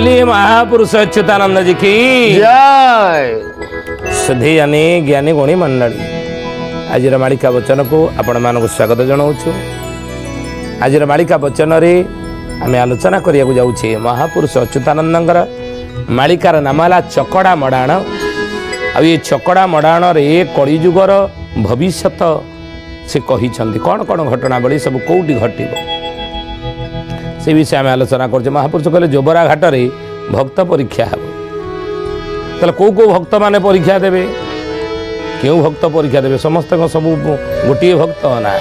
बोलिए महापुरुष अच्युतानंद जी की जय। सुधी यानी ज्ञानी गुणी मंडली आज मालिका वचन को आपण मानक स्वागत जनाऊँ। आज मालिका वचन रे आम आलोचना करने जाऊे महापुरुष अच्युतानंद मालिकार नाम है चकड़ा मडाण। आ ये चकड़ा मडाण रे कलिजुगर भविष्यत से कही कौन कौन घटनावली सब कौटी घटब से विषय आम आलोचना कर। महापुरुष कहले जोबरा घाट रे भक्त परीक्षा हे ताले कौ कौ भक्त माने परीक्षा देवे क्यों भक्त परीक्षा देवे समस्त सब गोटे भक्त ना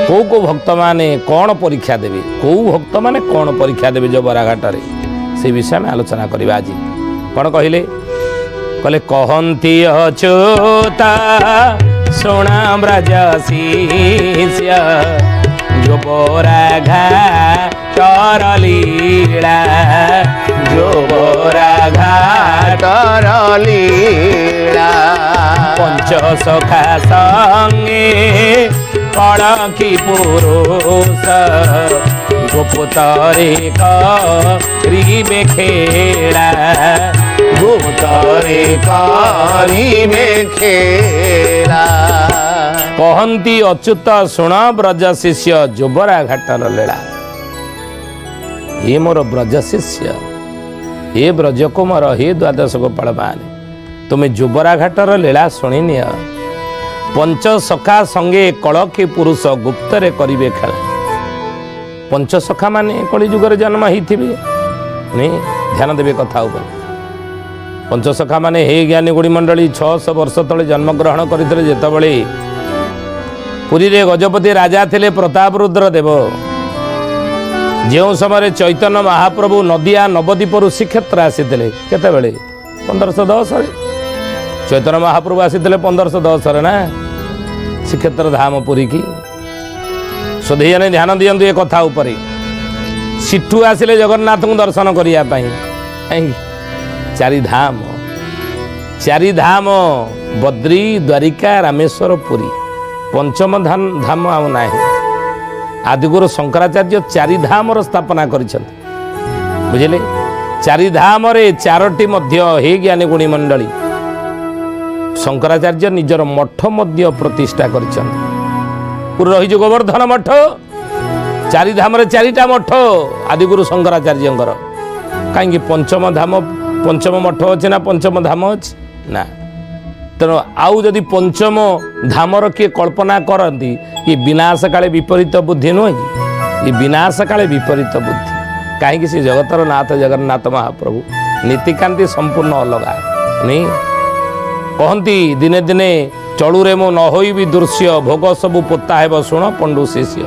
कौ कौ भक्त माने कौन परीक्षा देवे कौ भक्त माने कौन परीक्षा देवे जोबरा घाट रे से विषय में आलोचना करबा। आज कौन कहले कहले कहंती अच्युता सोना ब्रज शिष्य जोबरा घाटर लीला जोबरा घाटर लीला पंच सखा संगे कड़की पुरुष गुप्तरे करिबे खेला गुप्तरे करिबे खेला। कहंती अच्युत शुण ब्रज शिष्य जोबरा घाटर लीला। हे मोर ब्रज शिष्य हे ब्रज कुमार हे द्वादश गोपाल मान तुम्हें जोबरा घाटर लीला शुणी निय। पंच सखा संगे कलकी पुरुष गुप्तरे करिबे खेला। पंच सखा माने कलिजुगर जन्म होते नहीं ध्यान देवे कथा उपर। पंच सखा माने हे ज्ञानी गुणी मंडली 600 वर्ष तले जन्म ग्रहण करते जेतबले पुरी रे गजपति राजा थिले प्रताप रुद्र देव जो समय चैतन्य महाप्रभु नदिया नवद्वीपरू श्रीक्षेत्र आसीते केते 1510 चैतन्य महाप्रभु आसीते 1510 ना श्रीक्षेत्र धाम पुरी की सुधी ने ध्यान दियंतु ये कथा उपरे। सिठू आसिले जगन्नाथ को दर्शन करने चारि धाम बद्री द्वारिका रामेश्वर पुरी पंचम धाम आउ ना आदिगुरु शंकराचार्य चारि धाम स्थापना करिसेंत बुझिले। चारि धाम रे चारोटी मध्य हे ज्ञानी गुणी मंडली शंकराचार्य निजर मठ मध्य प्रतिष्ठा करिसेंत। पूर्व रही गोवर्धन मठ चारि धाम रे चारिटा मठ आदिगुरु शंकराचार्यंकर कहीं पंचम मठ अच्छे ना पंचम धाम अच्छे ना तेणु आउ जदि पंचम धामर किए कल्पना करती ये विनाश काले विपरीत बुद्धि नुह कि ये विनाश काले विपरीत बुद्धि कहीं से जगतर नाथ जगन्नाथ महाप्रभु नीतिकांति संपूर्ण अलगा नहीं कहती दिने दिने चलुरे मो न होई भी दृश्य भोग सबू पोता है शुण पंडु शिष्य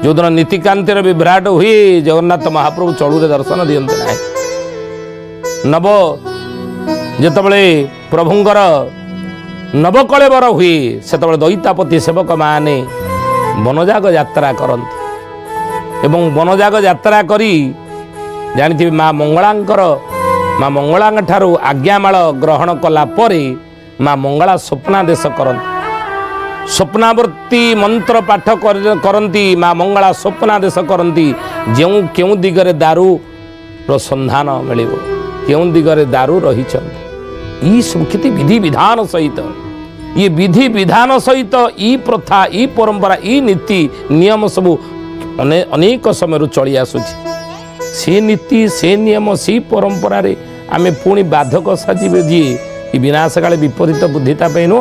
जो दिन नीतिकांतिर विभ्राट हुए जगन्नाथ महाप्रभु चलुरे दर्शन दियंते ना नव जेतबले प्रभुंकर नवकलेवर हुए से दैतापति सेवक माने वनजाग यात्रा करती एवं वनजाग यात्रा करी जानी माँ मंगला ठारू आज्ञामाल ग्रहण कला परे माँ मंगला स्वप्नादेश करती स्वप्नावर्ती मंत्र पाठ करती माँ मंगला स्वप्नादेश करती जो क्यों दिगरे दारू संधान मिल क्यों दिगरे दारू रही सबकि विधि विधान सहित ये विधि विधान सहित ई प्रथा ई परंपरा ई नीति नियम सबू अनेक समय चली आसुची से नीति से नियम से परंपरा रे आमे पुणी बाधक साजिबे जी विनाश काले विपरीत बुद्धिता नु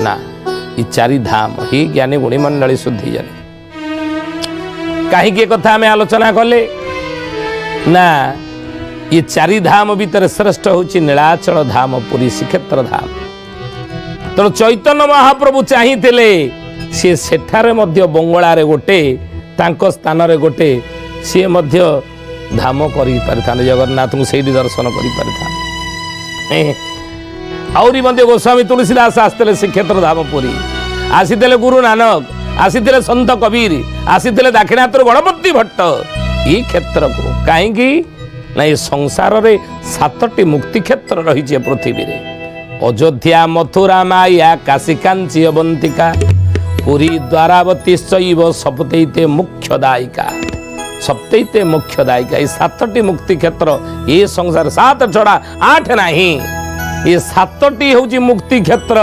ना ये चारि धाम ही ज्ञानी गुणी मंडली शुद्धि जाने कहीं कथा आमे आलोचना कले ना ये चारि धाम भीतर श्रेष्ठ होची नीलाचल धाम पुरी श्रीक्षेत्र धाम। तेणु चैतन्य महाप्रभु चाहिए सी सेठारे मध्य बंगला गोटे तांको स्थान रे गोटे सी मध्य धाम करि परिथा जगन्नाथ को सेठी दर्शन करि परिथा। आउरी मध्य गोस्वामी तुलसीदास आसते श्रीक्षेत्र धाम पुरी आसीते गुरु नानक आसीते संत कबीर आसीते दाक्षिणात्य गणपति भट्ट ये क्षेत्र को कहीं ना ये संसार रे 7टी मुक्ति क्षेत्र रही पृथ्वी रे अयोध्या मथुरा माया काशी कांची अवंतिका पुरी द्वारावती शैव सपतैते मुख्य दायिका सप्तैते मोक्षदायिका। ये 7टी मुक्ति क्षेत्र ये संसार 7 छड़ा 8 नहीं, ये 7टी हूँ मुक्ति क्षेत्र।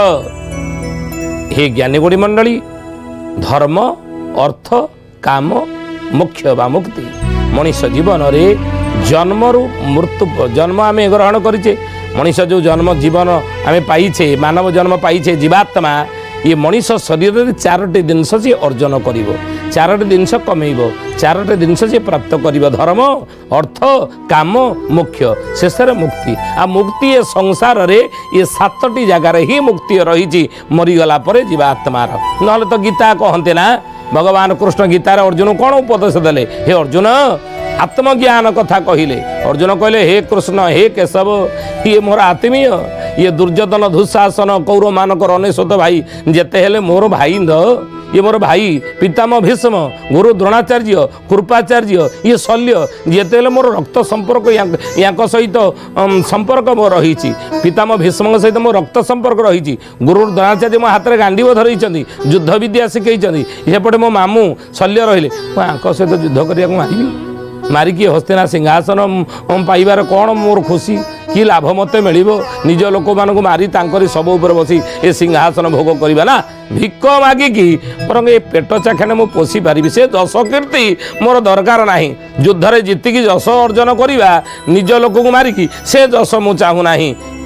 हे ज्ञानीगुणी मंडली, धर्म अर्थ काम मोक्ष बा मुक्ति मनीष जीवन रे जन्म रु मृत्यु। जन्म आम ग्रहण करिचे, मनीष जो जन्म जीवन आम पाइछे, मानव जन्म पाइछे जीवात्मा, ये मनीष शरीर रे 4टी जिनस से अर्जन करिव, 4टी जिनस कमेइब, 4टी जिनस से प्राप्त करिव, धर्म अर्थ काम मोक्ष शेष मुक्ति। आ मुक्ति ये संसार रे ये 7टी जगार ही मुक्ति रही मरीगला पर जीवात्मार। नहले तो गीता कहते ना, भगवान कृष्ण गीतार अर्जुन कौन उपदेश देले? हे अर्जुन आत्मज्ञान कथा कहले। अर्जुन कहले हे कृष्ण हे केशव, ये मोर आत्मीय, ये दुर्योधन दुशासन कौरव मानकर 99 भाई जेते हेले मोर भाई द, ये मोर भाई पितामह भीष्म, गुरु द्रोणाचार्य, कृपाचार्य, ये शल्य जेते हेले मोर रक्त संपर्क यांक सहित संपर्क मोर रही। पितामह भीष्म सहित मोर रक्त संपर्क रही। गुरु द्रोणाचार्य मो हाथ में गांडीव धरई, युद्ध विद्या शिखई। सेपटे मो मामू शल्य रहिले, सहित युद्ध करने मारिबी, मारिकी हस्तिना सिंहासन पाइबार कौन मोर खुशी कि लाभ मत मिल? निज लोक मान मारी तांकरी सब उपर बसी ए सिंहासन भोग करवा ना, भिक मागिकी बरং ए पेट चाखने मु पोषी पारि। से जश कीर्ति मोर दरकार नाही, युद्ध में जीतिकी जश अर्जन करवा निज लोक को मारिकी से जश मु चाहू ना,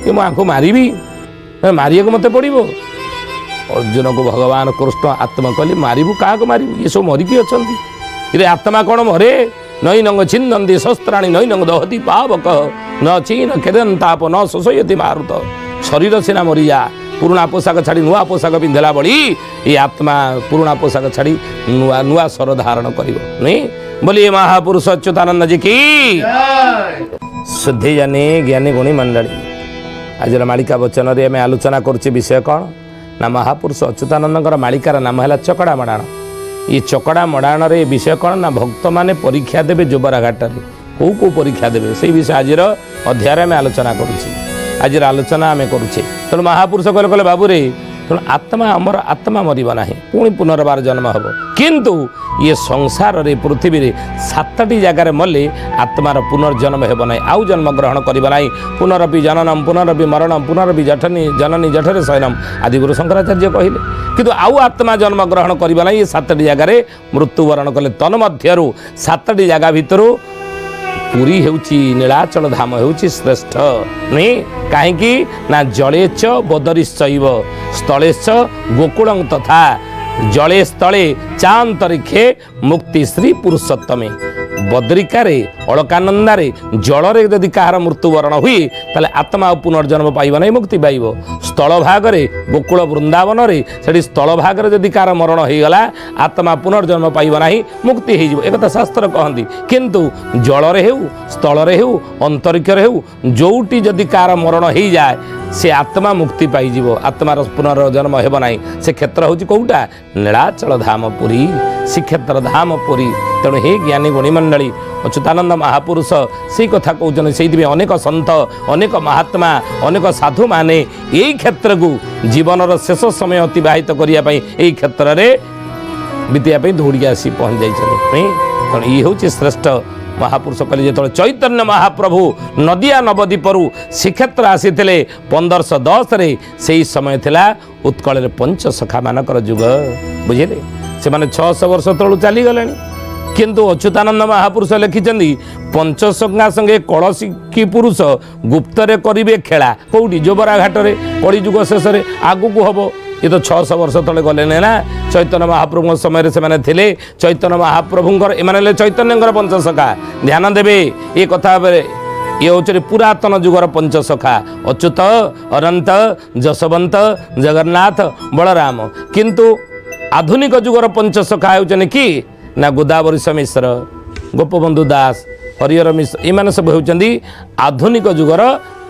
मुझे मारिबी, मारिया मत पड़ो। अर्जुन को भगवान कृष्ण आत्मा कहले मारिबू क्या मारिबू? ये सब मरिकी अच्छा, आत्मा कौन मरे? नैनंग छिन्नन्ति शस्त्राणि नैनंग दहति पावक न चीन खेदंताप न शोषयति मारुत। शरीर सीना मरी जा, पुराना पोशाक छाड़ी नुआ पोशाक पिंधला बड़ी ये आत्मा पुराना पोशाक छाड़ी नुआ नुआ स्वर धारण करिवो नहीं। बोलिए महापुरुष अच्युतानंद जी की शुद्धि जानी ज्ञानी गुणी मंडली। आज मालिका वचन रे आम आलोचना करुचे विषय कौन ना, महापुरुष अच्युतानंद मालिकार नाम है चकड़ा मड़ाण। ये चकड़ा मड़ाण रे विषय कौन ना, भक्त माने परीक्षा देवे जोबरा घाटे कौ परीक्षा देवे से विषय आज अध्याय आम आलोचना करुचे। आज आलोचना आम करुचे। तेणु महापुरुष कहले कहले बाबू रे, तेणु आत्मा आमर आत्मा मरिब नाही, पुणी पुनर्बार जन्म हम। किंतु ये संसार रे पृथ्वी रे 7टी जगार मले आत्मार पुनर्जन्म हेब नाही, आउ जन्म ग्रहण करिब नाही। पुनरपि जननम पुनरपि मरणम पुनरपि जठनी जननी जठरे शयनम आदि गुरु शंकराचार्य कहले। किंतु आउ आत्मा जन्म ग्रहण करिब नाही, 7टी जगार मृत्युवरण कले। तन्मध्यरु 7टी जगा भितरु पुरी हेउची नीलाचल धाम हेउची श्रेष्ठ नहीं। कहीं ना जले च बदरिश्चैव स्थलेश्च गोकुलं तथा जले स्थले चांतरिक्षे मुक्ति श्री पुरुषोत्तमे। बद्रिकारे अलकानंदारे जलरे यदि कहार मृत्युवरण हुए ताले आत्मा पुनर्जन्म पाइब नहीं, मुक्ति पाइब। स्थल भागरे गोकुल वृंदावन रे सेठी स्थल भागरे यदि कहार मरण हो गला आत्मा पुनर्जन्म पाइब नहीं, मुक्ति हो एक शास्त्र कहती। किंतु जलरे हेउ स्थलरे हेउ अंतरिक्षरे हेउ जोटी यदि कहार मरण हो जाए से आत्मा मुक्ति पाइब, आत्मार पुनर्जन्म हेब नहीं। से क्षेत्र हूँ कौटा नीलाचल धाम पुरी, श्रीक्षेत्र धाम पुरी। तेणु हे ज्ञानी गुणी मंडली अच्युतानंद महापुरुष से कथा कहते से अनेक सन्थ अनेक महात्मा अनेक साधु माने यही क्षेत्र को जीवन शेष समय अतिबाहित करने यही क्षेत्र में बीतवाई दौड़ी आसी पहुँच जाइए। तेणु ये हूँ श्रेष्ठ महापुरुष कहले जो चैतन्य महाप्रभु नदिया नवद्वीपरू श्रीक्षेत्र आसीथिले 1510 रे सही समय थिला उत्कल पंच सखा मानकर जुग बुझे से माने 600 वर्ष तलू चली गलानी। किंतु अच्युतानंद महापुरुष लिखिछन्ती पंचसखा संगे कलसी की पुरुष गुप्तरे करिवे खेला कौटी जोबरा घाटरे कली जुग शेष आगु को हम। ये तो 600 वर्ष तले गले ना चैतन्य महाप्रभु समय से माने थिले। चैतन्य महाप्रभुंकर एमाने चैतन्यंकर पंचसखा ध्यान देवे ये कथा ये हूँ पुरातन जुगर पंचसखा अच्युत अनंत जशवंत जगन्नाथ बलराम। किंतु आधुनिक जुगर पंचसखा होचने कि ना गोदावरीश मिश्र गोपबंधु दास हरिहर मिश्र एमाने सब होचंदी आधुनिक जुगर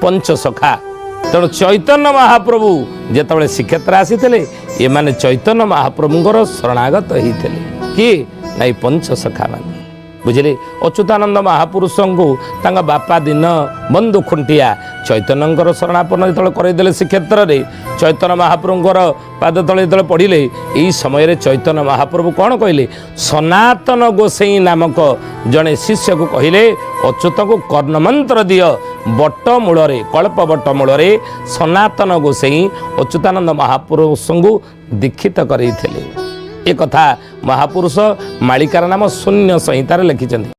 पंचसखा। तेणु चैतन्य महाप्रभु जेतबेले श्रीक्षेत्र आसीथिले एमाने चैतन्य महाप्रभुंकर शरणागत होइथिले कि नाई पंचसखा माने ବୁଝିଲେ। ଅଚ୍ୟୁତାନନ୍ଦ ମହାପୁରୁଷଙ୍କୁ ତାଙ୍କ ବାପା ଦିନ ବନ୍ଧୁ ଖୁଣ୍ଟିଆ ଚୈତନ୍ୟଙ୍କର ଶରଣାପନ୍ନ ଯେତେବେଳେ କରାଇଦେଲେ ଶ୍ରୀକ୍ଷେତ୍ରରେ, ଚୈତନ୍ୟ ମହାପ୍ରଭୁଙ୍କର ପାଦ ତଳେ ଯେତେବେଳେ ପଡ଼ିଲେ, ଏହି ସମୟରେ ଚୈତନ୍ୟ ମହାପ୍ରଭୁ କ'ଣ କହିଲେ? ସନାତନ ଗୋସାଇଁ ନାମକ ଜଣେ ଶିଷ୍ୟକୁ କହିଲେ ଅଚ୍ୟୁତଙ୍କୁ କର୍ଣ୍ଣମନ୍ତ୍ର ଦିଅ। ବଟ ମୂଳରେ, କଳ୍ପ ବଟ ମୂଳରେ ସନାତନ ଗୋସାଇଁ ଅଚ୍ୟୁତାନନ୍ଦ ମହାପୁରୁଷଙ୍କୁ ଦୀକ୍ଷିତ କରାଇଥିଲେ। ଏ କଥା ମହାପୁରୁଷ ମାଳିକାର ନାମ ଶୂନ୍ୟ ସଂହିତାରେ ଲେଖିଛନ୍ତି।